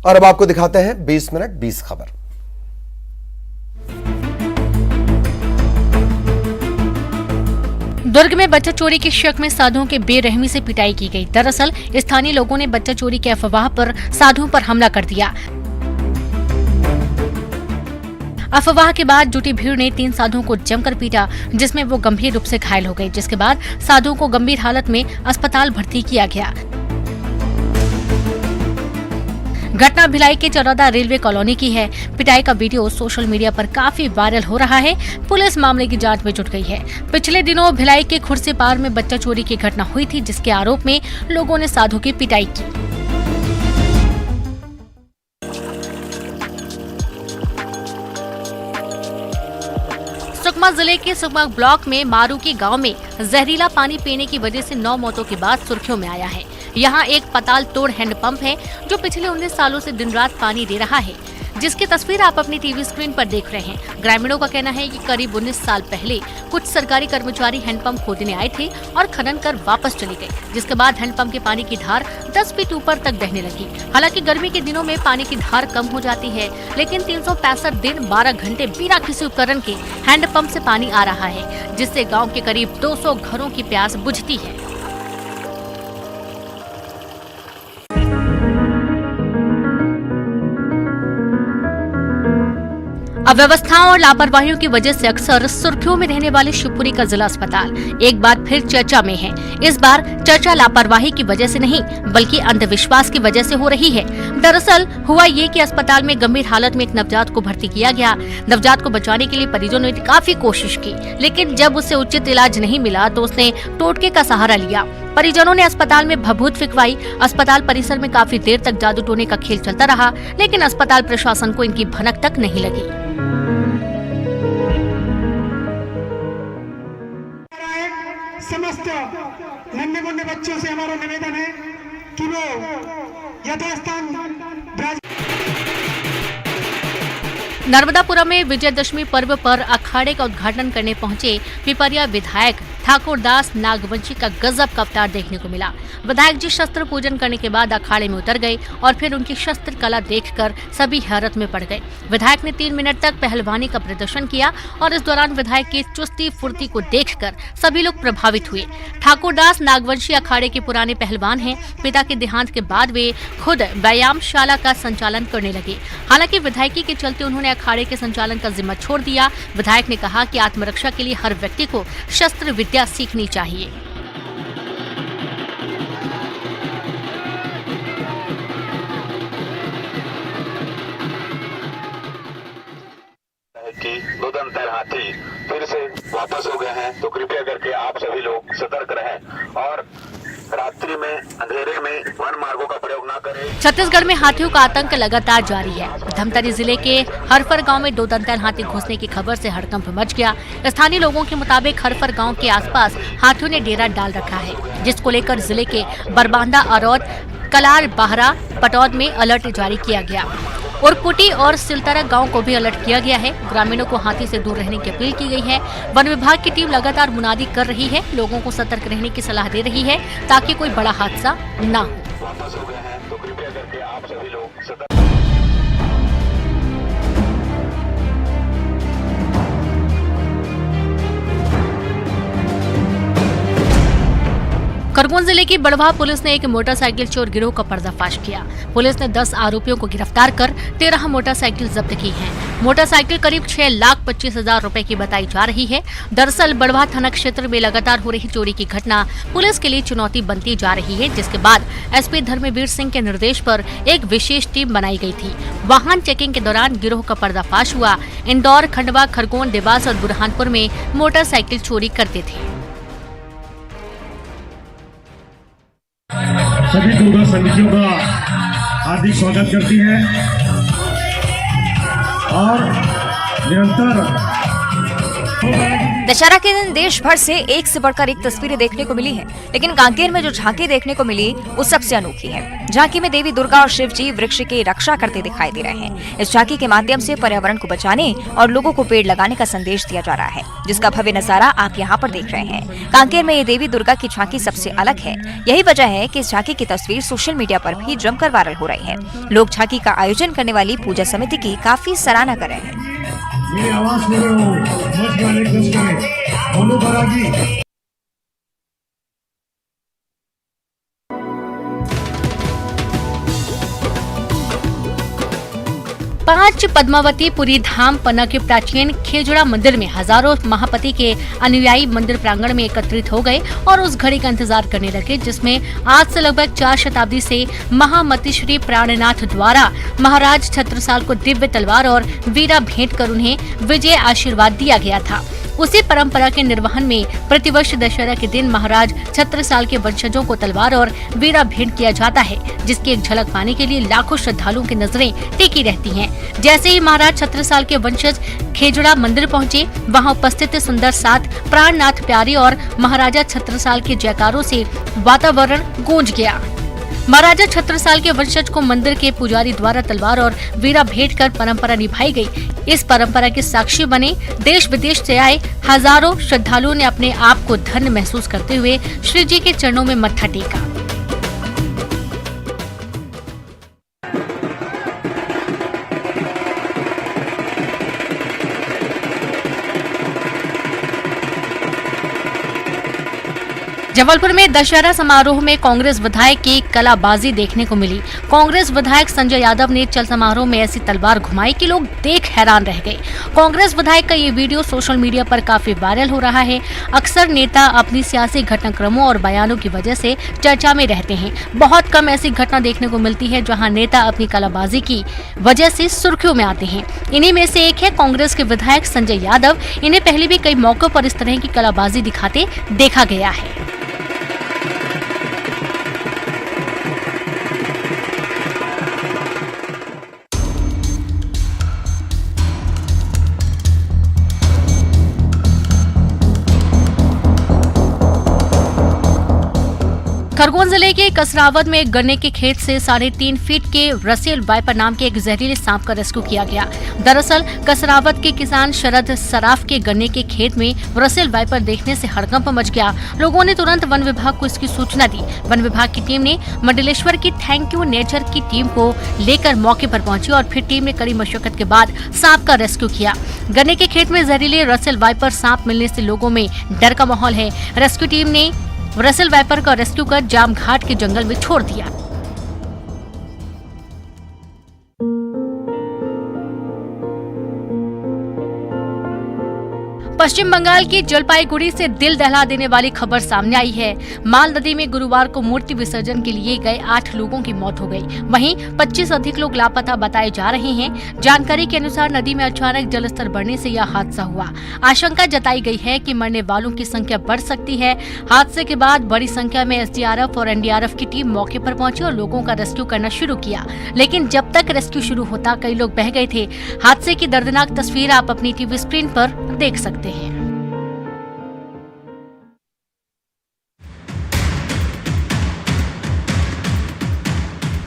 और अब आपको दिखाते हैं 20 मिनट 20 खबर। दुर्ग में बच्चा चोरी के शक में साधुओं के बेरहमी से पिटाई की गई। दरअसल स्थानीय लोगों ने बच्चा चोरी के अफवाह पर साधुओं पर हमला कर दिया। अफवाह के बाद जुटी भीड़ ने 3 साधुओं को जमकर पीटा, जिसमें वो गंभीर रूप से घायल हो गए, जिसके बाद साधुओं को गंभीर हालत में अस्पताल भर्ती किया गया। घटना भिलाई के चरौदा रेलवे कॉलोनी की है। पिटाई का वीडियो सोशल मीडिया पर काफी वायरल हो रहा है। पुलिस मामले की जांच में जुट गई है। पिछले दिनों भिलाई के खुर्सीपार में बच्चा चोरी की घटना हुई थी, जिसके आरोप में लोगों ने साधु की पिटाई की। सुकमा जिले के सुकमा ब्लॉक में मारूकी गांव में जहरीला पानी पीने की वजह से 9 मौतों के बाद सुर्खियों में आया है। यहाँ एक पताल तोड़ हैंडपंप है जो पिछले 19 सालों से दिन रात पानी दे रहा है, जिसकी तस्वीर आप अपनी टीवी स्क्रीन पर देख रहे हैं। ग्रामीणों का कहना है कि करीब 19 साल पहले कुछ सरकारी कर्मचारी हैंडपंप खोदने आए थे और खनन कर वापस चले गए, जिसके बाद हैंडपंप के पानी की धार 10 फीट ऊपर तक बहने लगी। हालांकि गर्मी के दिनों में पानी की धार कम हो जाती है, लेकिन 365 दिन 12 घंटे बिना किसी उपकरण के हैंडपंप से पानी आ रहा है, जिससे गाँव के करीब 200 घरों की प्यास बुझती है। अव्यवस्थाओं और लापरवाहियों की वजह से अक्सर सुर्खियों में रहने वाले शिवपुरी का जिला अस्पताल एक बार फिर चर्चा में है। इस बार चर्चा लापरवाही की वजह से नहीं, बल्कि अंधविश्वास की वजह से हो रही है। दरअसल हुआ ये कि अस्पताल में गंभीर हालत में एक नवजात को भर्ती किया गया। नवजात को बचाने के लिए परिजनों ने काफी कोशिश की, लेकिन जब उसे उचित इलाज नहीं मिला तो उसने टोटके का सहारा लिया। परिजनों ने अस्पताल में भभूत फिकवाई। अस्पताल परिसर में काफी देर तक जादू टोने का खेल चलता रहा, लेकिन अस्पताल प्रशासन को इनकी भनक तक नहीं लगी। समस्त नन्हे मुन्ने बच्चों से हमारा निवेदन है कि वो यथास्थान नर्मदापुरम में विजयदशमी पर्व पर अखाड़े का उद्घाटन करने पहुंचे पिपरिया विधायक ठाकुर दास नागवंशी का गजब का अवतार देखने को मिला। विधायक जी शस्त्र पूजन करने के बाद अखाड़े में उतर गए और फिर उनकी शस्त्र कला देखकर सभी हैरत में पड़ गए। विधायक ने 3 मिनट तक पहलवानी का प्रदर्शन किया और इस दौरान विधायक की चुस्ती फुर्ती को देखकर सभी लोग प्रभावित हुए। ठाकुर दास नागवंशी अखाड़े के पुराने पहलवान हैं। पिता के देहांत के बाद वे खुद व्यायामशाला का संचालन करने लगे। हालांकि विधायकी के चलते उन्होंने अखाड़े के संचालन का जिम्मा छोड़ दिया। विधायक ने कहा कि आत्मरक्षा के लिए हर व्यक्ति को शस्त्र विद्या सीखनी चाहिए। कि दो-दंत हाथी फिर से वापस हो गए हैं, तो कृपया करके आप सभी लोग सतर्क रहें और रात्रि में अंधेरे में वन मार्गों का प्रयोग न करें। छत्तीसगढ़ में हाथियों का आतंक लगातार जारी है। धमतरी जिले के हरफर गांव में 2 दंतैल हाथी घुसने की खबर से हड़कंप मच गया। स्थानीय लोगों के मुताबिक हरफर गांव के आसपास हाथियों ने डेरा डाल रखा है, जिसको लेकर जिले के बरबांदा, अरौद, कलार, बाहरा, पटौद में अलर्ट जारी किया गया और कुटी और सिलतरा गांव को भी अलर्ट किया गया है। ग्रामीणों को हाथी से दूर रहने की अपील की गई है। वन विभाग की टीम लगातार मुनादी कर रही है, लोगों को सतर्क रहने की सलाह दे रही है ताकि कोई बड़ा हादसा न हो। वापस हो गए हैं, तो कृपया करके आप सभी लोग सतर्क। खरगोन जिले की बड़वा पुलिस ने एक मोटरसाइकिल चोर गिरोह का पर्दाफाश किया। पुलिस ने 10 आरोपियों को गिरफ्तार कर 13 मोटरसाइकिल जब्त की हैं। मोटरसाइकिल करीब 6,25,000 रुपए की बताई जा रही है। दरअसल बड़वा थाना क्षेत्र में लगातार हो रही चोरी की घटना पुलिस के लिए चुनौती बनती जा रही है, जिसके बाद एसपी धर्मवीर सिंह के निर्देश पर एक विशेष टीम बनाई गई थी। वाहन चेकिंग के दौरान गिरोह का पर्दाफाश हुआ। इंदौर, खंडवा, खरगोन, देवास और बुरहानपुर में मोटरसाइकिल चोरी करते थे। सभी दुर्गा समितियों का हार्दिक स्वागत करती है और निरंतर दशहरा के दिन देश भर से एक से बढ़कर एक तस्वीरें देखने को मिली हैं, लेकिन कांकेर में जो झांकी देखने को मिली वो सबसे अनोखी है। झांकी में देवी दुर्गा और शिव जी वृक्ष की रक्षा करते दिखाई दे रहे हैं। इस झांकी के माध्यम से पर्यावरण को बचाने और लोगों को पेड़ लगाने का संदेश दिया जा रहा है, जिसका भव्य नजारा आप यहाँ पर देख रहे हैं। कांकेर में ये देवी दुर्गा की झांकी सबसे अलग है। यही वजह है कि इस झांकी की तस्वीर सोशल मीडिया पर भी जमकर वायरल हो रही है। लोग झांकी का आयोजन करने वाली पूजा समिति की काफी सराहना कर रहे हैं। मेरी आवाज सुन रहे हो, मस्त गाने कस करें, बोलो बरागी। 5 पद्मावती पुरी धाम पन्ना के प्राचीन खेजड़ा मंदिर में हजारों महापति के अनुयायी मंदिर प्रांगण में एकत्रित हो गए और उस घड़ी का इंतजार करने लगे जिसमें आज से लगभग 4 शताब्दी से महामति श्री प्राणनाथ द्वारा महाराज छत्रसाल को दिव्य तलवार और वीरा भेंट कर उन्हें विजय आशीर्वाद दिया गया था। उसी परंपरा के निर्वहन में प्रतिवर्ष दशहरा के दिन महाराज छत्रसाल के वंशजों को तलवार और वीरा भेंट किया जाता है, जिसकी एक झलक पाने के लिए लाखों श्रद्धालुओं की नजरें टिकी रहती हैं। जैसे ही महाराज छत्रसाल के वंशज खेजड़ा मंदिर पहुंचे, वहां उपस्थित सुंदर साथ प्राणनाथ प्यारी और महाराजा छत्रसाल के जयकारों से वातावरण गूंज गया। महाराजा छत्रसाल के वंशज को मंदिर के पुजारी द्वारा तलवार और वीरा भेंट कर परंपरा निभाई गई। इस परंपरा के साक्षी बने देश विदेश से आए हजारों श्रद्धालुओं ने अपने आप को धन्य महसूस करते हुए श्री जी के चरणों में मत्था टेका। जबलपुर में दशहरा समारोह में कांग्रेस विधायक की कलाबाजी देखने को मिली। कांग्रेस विधायक संजय यादव ने चल समारोह में ऐसी तलवार घुमाई कि लोग देख हैरान रह गए। कांग्रेस विधायक का ये वीडियो सोशल मीडिया पर काफी वायरल हो रहा है। अक्सर नेता अपनी सियासी घटनाक्रमों और बयानों की वजह से चर्चा में रहते हैं। बहुत कम ऐसी घटना देखने को मिलती है जहाँ नेता अपनी कलाबाजी की वजह से सुर्खियों में आते हैं। इन्हीं में से एक है कांग्रेस के विधायक संजय यादव। इन्हें पहले भी कई मौकों पर इस तरह की कलाबाजी दिखाते देखा गया है। खरगोन जिले के कसरावद में गन्ने के खेत से 3.5 फीट के रसेल वाइपर नाम के एक जहरीले सांप का रेस्क्यू किया गया। दरअसल कसरावद के किसान शरद सराफ के गन्ने के खेत में रसेल वाइपर देखने से हड़कंप मच गया। लोगों ने तुरंत वन विभाग को इसकी सूचना दी। वन विभाग की टीम ने मंडलेश्वर की थैंक यू नेचर की टीम को लेकर मौके पर पहुंची और फिर टीम ने कड़ी मशक्कत के बाद सांप का रेस्क्यू किया। गन्ने के खेत में जहरीले रसेल वाइपर सांप मिलने से लोगों में डर का माहौल है। रेस्क्यू टीम ने रसेल वाइपर का रेस्क्यू कर जाम घाट के जंगल में छोड़ दिया। पश्चिम बंगाल की जलपाईगुड़ी से दिल दहला देने वाली खबर सामने आई है। माल नदी में गुरुवार को मूर्ति विसर्जन के लिए गए 8 लोगों की मौत हो गई। वहीं 25 अधिक लोग लापता बताए जा रहे हैं। जानकारी के अनुसार नदी में अचानक जलस्तर बढ़ने से यह हादसा हुआ। आशंका जताई गई है कि मरने वालों की संख्या बढ़ सकती है। हादसे के बाद बड़ी संख्या में एसडीआरएफ और एनडीआरएफ की टीम मौके पर पहुंची और लोगों का रेस्क्यू करना शुरू किया, लेकिन जब तक रेस्क्यू शुरू होता कई लोग बह गए थे। हादसे की दर्दनाक तस्वीर आप अपनी टीवी स्क्रीन पर देख सकते हैं।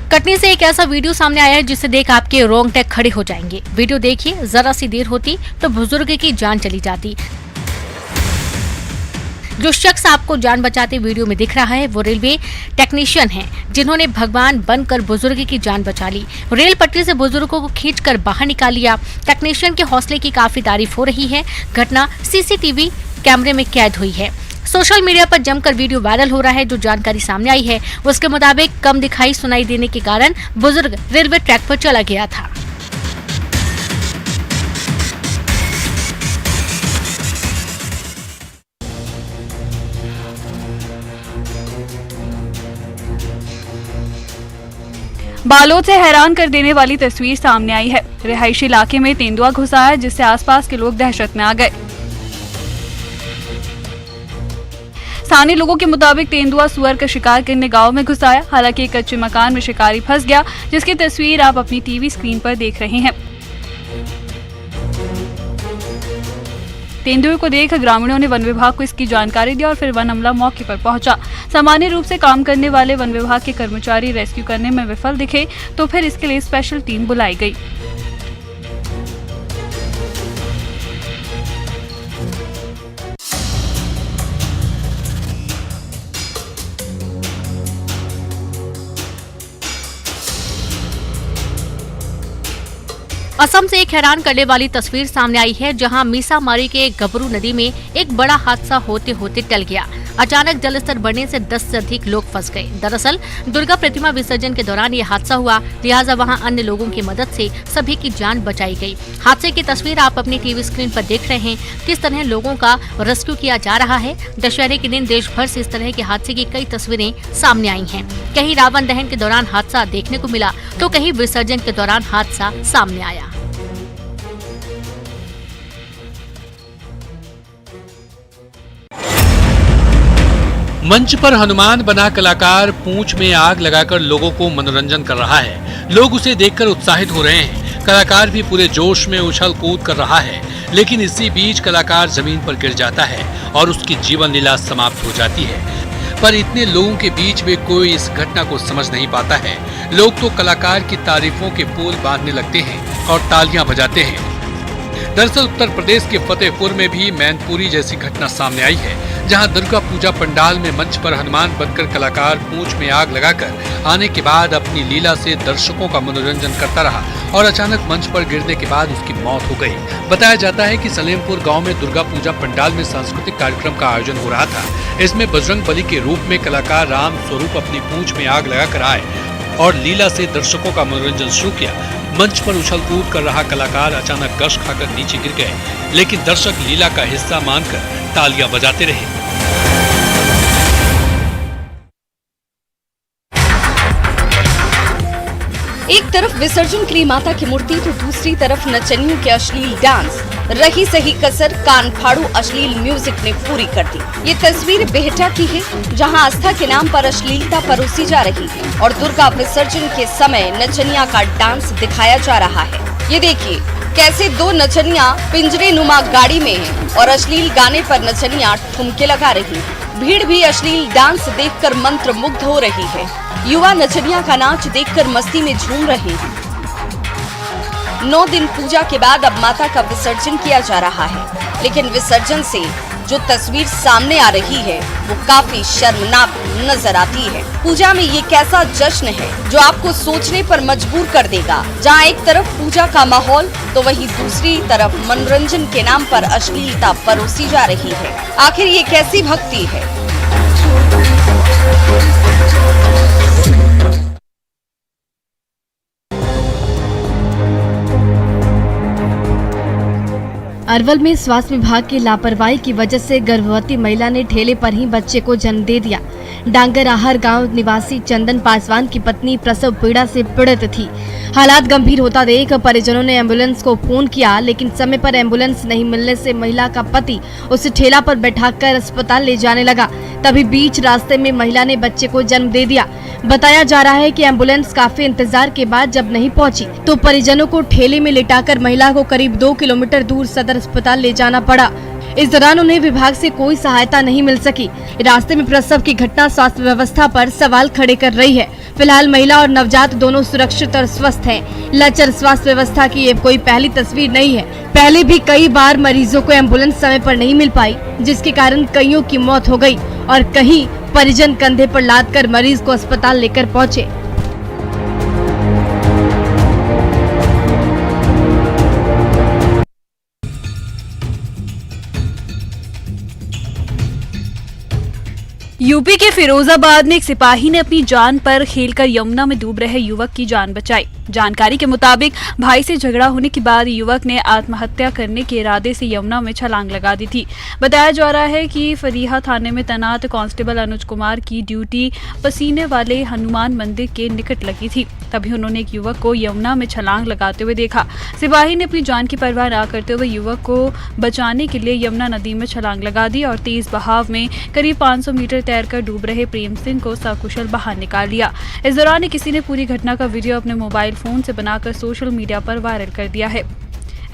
कटनी से एक ऐसा वीडियो सामने आया है जिसे देख आपके रोंगटे खड़े हो जाएंगे। वीडियो देखिए, जरा सी देर होती तो बुजुर्ग की जान चली जाती। जो शख्स आपको जान बचाते वीडियो में दिख रहा है वो रेलवे टेक्नीशियन हैं, जिन्होंने भगवान बनकर बुजुर्ग की जान बचा ली। रेल पटरी से बुजुर्गों को खींचकर बाहर निकाल लिया। टेक्नीशियन के हौसले की काफी तारीफ हो रही है। घटना सीसीटीवी कैमरे में कैद हुई है। सोशल मीडिया पर जमकर वीडियो वायरल हो रहा है। जो जानकारी सामने आई है उसके मुताबिक कम दिखाई सुनाई देने के कारण बुजुर्ग रेलवे ट्रैक पर चला गया था। बालोद से हैरान कर देने वाली तस्वीर सामने आई है। रिहायशी इलाके में तेंदुआ घुसा है, जिससे आसपास के लोग दहशत में आ गए। स्थानीय लोगों के मुताबिक तेंदुआ सुअर का शिकार करने गांव में घुस आया। हालांकि एक कच्चे मकान में शिकारी फंस गया, जिसकी तस्वीर आप अपनी टीवी स्क्रीन पर देख रहे हैं। तेंदुए को देख ग्रामीणों ने वन विभाग को इसकी जानकारी दी और फिर वन अमला मौके पर पहुंचा। सामान्य रूप से काम करने वाले वन विभाग के कर्मचारी रेस्क्यू करने में विफल दिखे तो फिर इसके लिए स्पेशल टीम बुलाई गई। असम से एक हैरान करने वाली तस्वीर सामने आई है, जहां मीसामारी के गबरू नदी में एक बड़ा हादसा होते होते टल गया। अचानक जलस्तर बढ़ने से 10 से अधिक लोग फंस गए। दरअसल दुर्गा प्रतिमा विसर्जन के दौरान ये हादसा हुआ, लिहाजा वहां अन्य लोगों की मदद से सभी की जान बचाई गई। हादसे की तस्वीर आप अपनी टीवी स्क्रीन पर देख रहे हैं। किस तरह लोगों का रेस्क्यू किया जा रहा है। दशहरे के दिन देश भर से इस तरह के हादसे की कई तस्वीरें सामने आई हैं। कहीं रावण दहन के दौरान हादसा देखने को मिला तो कहीं विसर्जन के दौरान हादसा सामने आया। मंच पर हनुमान बना कलाकार पूंछ में आग लगाकर लोगों को मनोरंजन कर रहा है। लोग उसे देखकर उत्साहित हो रहे हैं। कलाकार भी पूरे जोश में उछल कूद कर रहा है, लेकिन इसी बीच कलाकार जमीन पर गिर जाता है और उसकी जीवन लीला समाप्त हो जाती है। पर इतने लोगों के बीच में कोई इस घटना को समझ नहीं पाता है। लोग तो कलाकार की तारीफों के पुल बांधने लगते हैं और तालियां बजाते हैं। दरअसल उत्तर प्रदेश के फतेहपुर में भी मैनपुरी जैसी घटना सामने आई है, जहां दुर्गा पूजा पंडाल में मंच पर हनुमान बनकर कलाकार पूंछ में आग लगाकर आने के बाद अपनी लीला से दर्शकों का मनोरंजन करता रहा और अचानक मंच पर गिरने के बाद उसकी मौत हो गई। बताया जाता है कि सलेमपुर गांव में दुर्गा पूजा पंडाल में सांस्कृतिक कार्यक्रम का आयोजन हो रहा था। इसमें बजरंग बली के रूप में कलाकार राम स्वरूप अपनी पूंछ में आग लगाकर आए और लीला से दर्शकों का मनोरंजन शुरू किया। मंच पर उछल कूद कर रहा कलाकार अचानक गश खाकर नीचे गिर गए, लेकिन दर्शक लीला का हिस्सा मानकर तालियां बजाते रहे। एक तरफ विसर्जन के लिए माता की मूर्ति तो दूसरी तरफ नचनियों के अश्लील डांस। रही सही कसर कान फाड़ू अश्लील म्यूजिक ने पूरी कर दी। ये तस्वीर बेहटा की है, जहां आस्था के नाम पर अश्लीलता परोसी जा रही है और दुर्गा विसर्जन के समय नचनिया का डांस दिखाया जा रहा है। ये देखिए कैसे दो नचनिया पिंजरे नुमा गाड़ी में हैं और अश्लील गाने पर नचनिया ठुमके लगा रही है। भीड़ भी अश्लील डांस देखकर मंत्र मुग्ध हो रही है। युवा नचनिया का नाच देखकर मस्ती में झूम रहे हैं। 9 दिन पूजा के बाद अब माता का विसर्जन किया जा रहा है, लेकिन विसर्जन से जो तस्वीर सामने आ रही है वो काफी शर्मनाक नजर आती है। पूजा में ये कैसा जश्न है जो आपको सोचने पर मजबूर कर देगा, जहाँ एक तरफ पूजा का माहौल तो वहीं दूसरी तरफ मनोरंजन के नाम पर अश्लीलता परोसी जा रही है। आखिर ये कैसी भक्ति है। अरवल में स्वास्थ्य विभाग की लापरवाही की वजह से गर्भवती महिला ने ठेले पर ही बच्चे को जन्म दे दिया। डांगर आहर गांव निवासी चंदन पासवान की पत्नी प्रसव पीड़ा से पीड़ित थी। हालात गंभीर होता देख परिजनों ने एम्बुलेंस को फोन किया, लेकिन समय पर एम्बुलेंस नहीं मिलने से महिला का पति उसे ठेला पर बैठाकर अस्पताल ले जाने लगा। तभी बीच रास्ते में महिला ने बच्चे को जन्म दे दिया। बताया जा रहा है कि एम्बुलेंस काफी इंतजार के बाद जब नहीं पहुंची तो परिजनों को ठेले में लिटाकर महिला को करीब 2 किलोमीटर दूर सदर अस्पताल ले जाना पड़ा। इस दौरान उन्हें विभाग से कोई सहायता नहीं मिल सकी। रास्ते में प्रसव की घटना स्वास्थ्य व्यवस्था पर सवाल खड़े कर रही है। फिलहाल महिला और नवजात दोनों सुरक्षित और स्वस्थ हैं। लचर स्वास्थ्य व्यवस्था की ये कोई पहली तस्वीर नहीं है। पहले भी कई बार मरीजों को एम्बुलेंस समय पर नहीं मिल पाई, जिसके कारण कईयों की मौत हो गई और कहीं परिजन कंधे पर लाद कर मरीज को अस्पताल लेकर पहुँचे। यूपी के फिरोजाबाद में एक सिपाही ने अपनी जान पर खेलकर यमुना में डूब रहे युवक की जान बचाई। जानकारी के मुताबिक भाई से झगड़ा होने के बाद युवक ने आत्महत्या करने के इरादे से यमुना में छलांग लगा दी थी। बताया जा रहा है कि फरीहा थाने में तैनात कांस्टेबल अनुज कुमार की ड्यूटी पसीने वाले हनुमान मंदिर के निकट लगी थी। तभी उन्होंने एक युवक को यमुना में छलांग लगाते हुए देखा। सिपाही ने अपनी जान की परवाह न करते हुए युवक को बचाने के लिए यमुना नदी में छलांग लगा दी और तेज बहाव में करीब 500 मीटर तैरकर डूब रहे प्रेम सिंह को सकुशल बाहर निकाल लिया। इस दौरान किसी ने पूरी घटना का वीडियो अपने मोबाइल फोन से बनाकर सोशल मीडिया पर वायरल कर दिया है।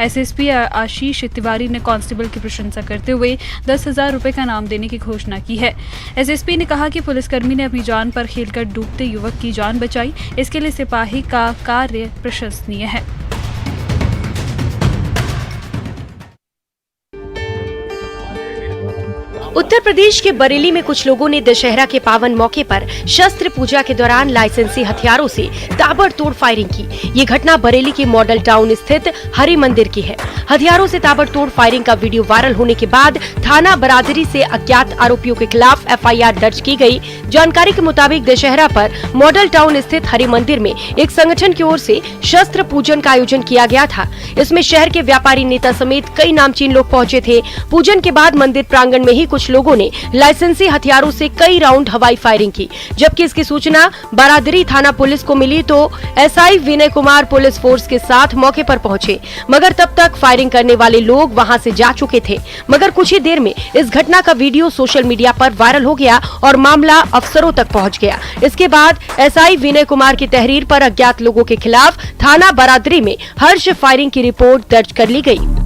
एसएसपी आशीष तिवारी ने कांस्टेबल की प्रशंसा करते हुए 10,000 रुपए का इनाम देने की घोषणा की है। एसएसपी ने कहा कि पुलिसकर्मी ने अपनी जान पर खेलकर डूबते युवक की जान बचाई, इसके लिए सिपाही का कार्य प्रशंसनीय है। उत्तर प्रदेश के बरेली में कुछ लोगों ने दशहरा के पावन मौके पर शस्त्र पूजा के दौरान लाइसेंसी हथियारों से ताबड़तोड़ फायरिंग की। ये घटना बरेली के मॉडल टाउन स्थित हरि मंदिर की है। हथियारों से ताबड़तोड़ फायरिंग का वीडियो वायरल होने के बाद थाना बरादरी से अज्ञात आरोपियों के खिलाफ एफआईआर दर्ज की गई। जानकारी के मुताबिक दशहरा पर मॉडल टाउन स्थित हरि मंदिर में एक संगठन की ओर से शस्त्र पूजन का आयोजन किया गया था। इसमें शहर के व्यापारी नेता समेत कई नामचीन लोग पहुँचे थे। पूजन के बाद मंदिर प्रांगण में ही कुछ लोगों ने लाइसेंसी हथियारों से कई राउंड हवाई फायरिंग की। जबकि इसकी सूचना बरादरी थाना पुलिस को मिली तो SI Vinay Kumar police force के साथ मौके पर पहुंचे, मगर तब तक फायरिंग करने वाले लोग वहां से जा चुके थे। मगर कुछ ही देर में इस घटना का वीडियो सोशल मीडिया पर वायरल हो गया और मामला अफसरों तक पहुंच गया। इसके बाद एसआई विनय कुमार की तहरीर पर अज्ञात लोगों के खिलाफ थाना बरादरी में हर्ष फायरिंग की रिपोर्ट दर्ज कर ली गई।